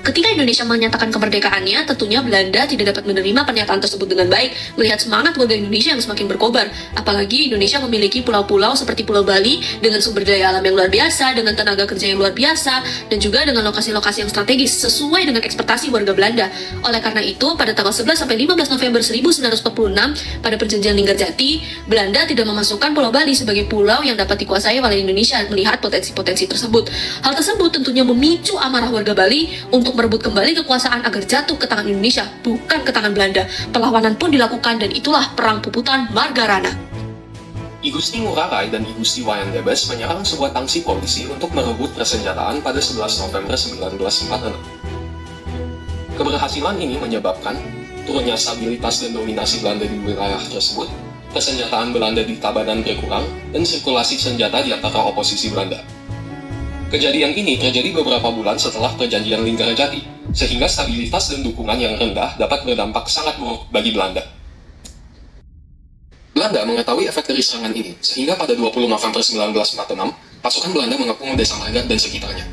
Ketika Indonesia menyatakan kemerdekaannya, tentunya Belanda tidak dapat menerima pernyataan tersebut dengan baik, melihat semangat warga Indonesia yang semakin berkobar. Apalagi Indonesia memiliki pulau-pulau seperti Pulau Bali dengan sumber daya alam yang luar biasa, dengan tenaga kerja yang luar biasa, dan juga dengan lokasi-lokasi yang strategis sesuai dengan ekspektasi warga Belanda. Oleh karena itu, pada tanggal 11 sampai 15 November 1946, pada perjanjian Linggarjati, Belanda tidak memasukkan Pulau Bali sebagai pulau yang dapat dikuasai oleh Indonesia melihat potensi-potensi tersebut. Hal tersebut tentunya memicu amarah warga Bali untuk merebut kembali kekuasaan agar jatuh ke tangan Indonesia, bukan ke tangan Belanda. Perlawanan pun dilakukan dan itulah Perang Puputan Margarana. I Gusti Ngurah Rai dan I Gusti Wayan Debes menyerang sebuah tangsi polisi untuk merebut persenjataan pada 11 November 1946. Keberhasilan ini menyebabkan turunnya stabilitas dan dominasi Belanda di wilayah tersebut, persenjataan Belanda di Tabanan berkurang, dan sirkulasi senjata di antara oposisi Belanda. Kejadian ini terjadi beberapa bulan setelah perjanjian Linggarjati, sehingga stabilitas dan dukungan yang rendah dapat berdampak sangat buruk bagi Belanda. Belanda mengetahui efek dari serangan ini, sehingga pada 20 November 1946, pasukan Belanda mengepung Desa Marga dan sekitarnya.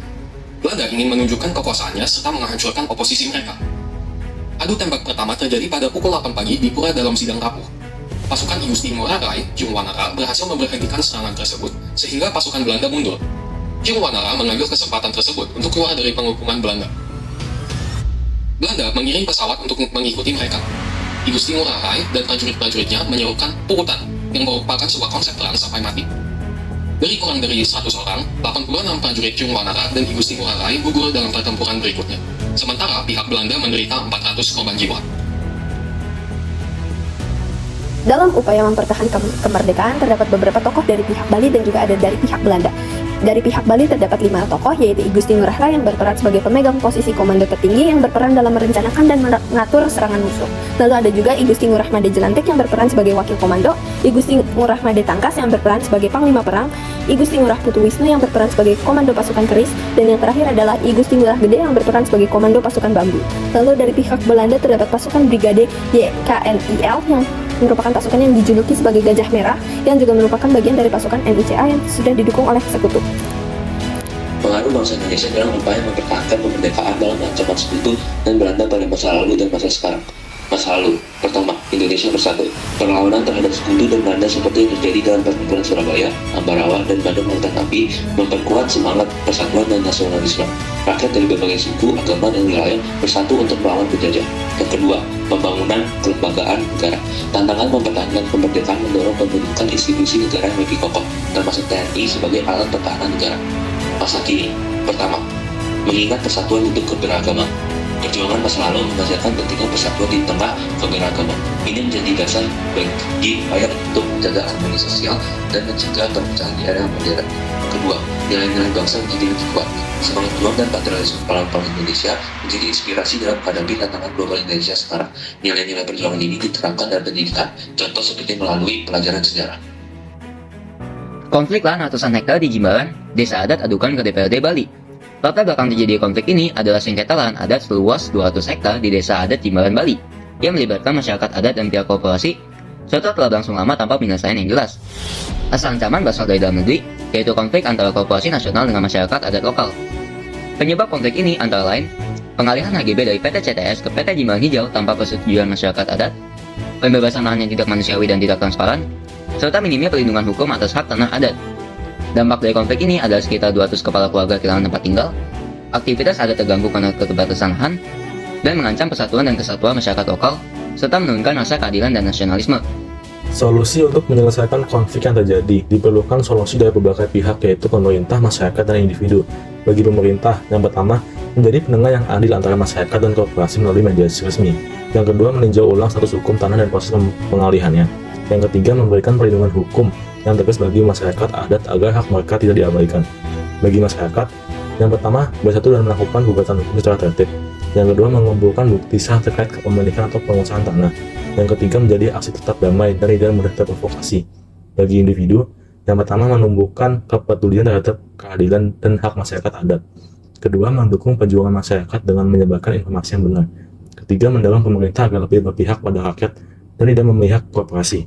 Belanda ingin menunjukkan kekuasaannya serta menghancurkan oposisi mereka. Adu tembak pertama terjadi pada pukul 8 pagi di Pura Dalam Sidang Rapuh. Pasukan I Gusti Ngurah Rai, Jungwanara, berhasil memberhentikan serangan tersebut, sehingga pasukan Belanda mundur. Jungwanara mengambil kesempatan tersebut untuk keluar dari pengepungan Belanda. Belanda mengirim pesawat untuk mengikuti mereka. I Gusti Ngurah Rai dan prajurit-prajuritnya menyerukan pukutan yang merupakan sebuah konsep perang sampai mati. Dari kurang dari 100 orang, 86 prajurit Jungwanara dan I Gusti Ngurah Rai gugur dalam pertempuran berikutnya. Sementara pihak Belanda menderita 400 korban jiwa. Dalam upaya mempertahankan kemerdekaan, terdapat beberapa tokoh dari pihak Bali dan juga ada dari pihak Belanda. Dari pihak Bali terdapat 5 tokoh, yaitu I Gusti Ngurah Rai yang berperan sebagai pemegang posisi komando tertinggi yang berperan dalam merencanakan dan mengatur serangan musuh. Lalu ada juga I Gusti Ngurah Made Jelantik yang berperan sebagai wakil komando, I Gusti Ngurah Made Tangkas yang berperan sebagai panglima perang, I Gusti Ngurah Putu Wisnu yang berperan sebagai komando pasukan keris, dan yang terakhir adalah I Gusti Ngurah Gede yang berperan sebagai komando pasukan bambu. Lalu dari pihak Belanda terdapat pasukan Brigade YKNIL yang merupakan pasukan yang dijuluki sebagai Gajah Merah, yang juga merupakan bagian dari pasukan NICA yang sudah didukung oleh sekutu. Pengaruh bangsa Indonesia dalam upaya mempertahankan kemerdekaan dalam ancaman sekutu dan Belanda pada masa lalu dan masa sekarang. Masa lalu, pertama, Indonesia bersatu. Perlawanan terhadap sekutu dan Belanda seperti yang terjadi dalam pertempuran Surabaya, Ambarawa, dan Bandung Lautan Api memperkuat semangat persatuan dan nasionalisme. Rakyat dari berbagai suku, agama, dan wilayah bersatu untuk melawan penjajah. Yang kedua, pembangunan kelembagaan negara. Tantangan mempertahankan kemerdekaan mendorong pembentukan institusi negara yang lebih kokoh, termasuk TNI sebagai alat pertahanan negara. Masa kini, pertama, mengingat persatuan untuk keberagaman. Perjuangan masa lalu menghasilkan pentingnya persatuan di tengah keberagaman. Ini menjadi dasar bagi upaya untuk menjaga harmoni sosial dan mencegah perpecahan di era modern. Kedua, nilai-nilai bangsa menjadi lebih kuat. Semangat juang dan patriotisme pahlawan Indonesia menjadi inspirasi dalam menghadapi tantangan global Indonesia sekarang. Nilai-nilai perjuangan ini diterapkan dalam pendidikan, contoh seperti melalui pelajaran sejarah. Konflik lahan ratusan hektar di Jimbaran, Desa Adat adukan ke DPRD Bali. Latar belakang terjadi konflik ini adalah sengketa lahan adat seluas 200 hektar di Desa Adat Jimbaran, Bali, yang melibatkan masyarakat adat dan pihak korporasi, serta telah berlangsung lama tanpa penyelesaian yang jelas. Asal ancaman berasal dari dalam negeri, yaitu konflik antara korporasi nasional dengan masyarakat adat lokal. Penyebab konflik ini antara lain, pengalihan HGB dari PT CTS ke PT Jimbaran Hijau tanpa persetujuan masyarakat adat, pembebasan lahan yang tidak manusiawi dan tidak transparan, serta minimnya perlindungan hukum atas hak tanah adat. Dampak dari konflik ini adalah sekitar 200 kepala keluarga kehilangan tempat tinggal, aktivitas adat terganggu karena keterbatasan lahan, dan mengancam persatuan dan kesatuan masyarakat lokal, serta menurunkan rasa keadilan dan nasionalisme. Solusi untuk menyelesaikan konflik yang terjadi diperlukan solusi dari berbagai pihak, yaitu pemerintah, masyarakat, dan individu. Bagi pemerintah, yang pertama, menjadi penengah yang adil antara masyarakat dan korporasi melalui mediasi resmi. Yang kedua, meninjau ulang status hukum tanah dan proses pengalihannya. Yang ketiga, memberikan perlindungan hukum yang tegas bagi masyarakat adat agar hak mereka tidak diabaikan. Bagi masyarakat, yang pertama, bersatu dan melakukan gugatan hukum secara tertib. Yang kedua, mengumpulkan bukti sah terkait kepemilikan atau penguasaan tanah. Yang ketiga, menjadi aksi tetap damai dan tidak mudah terprovokasi. Bagi individu, yang pertama, menumbuhkan kepedulian terhadap keadilan dan hak masyarakat adat. Kedua, mendukung perjuangan masyarakat dengan menyebarkan informasi yang benar. Ketiga, mendorong pemerintah agar lebih berpihak pada rakyat dan tidak memihak korporasi.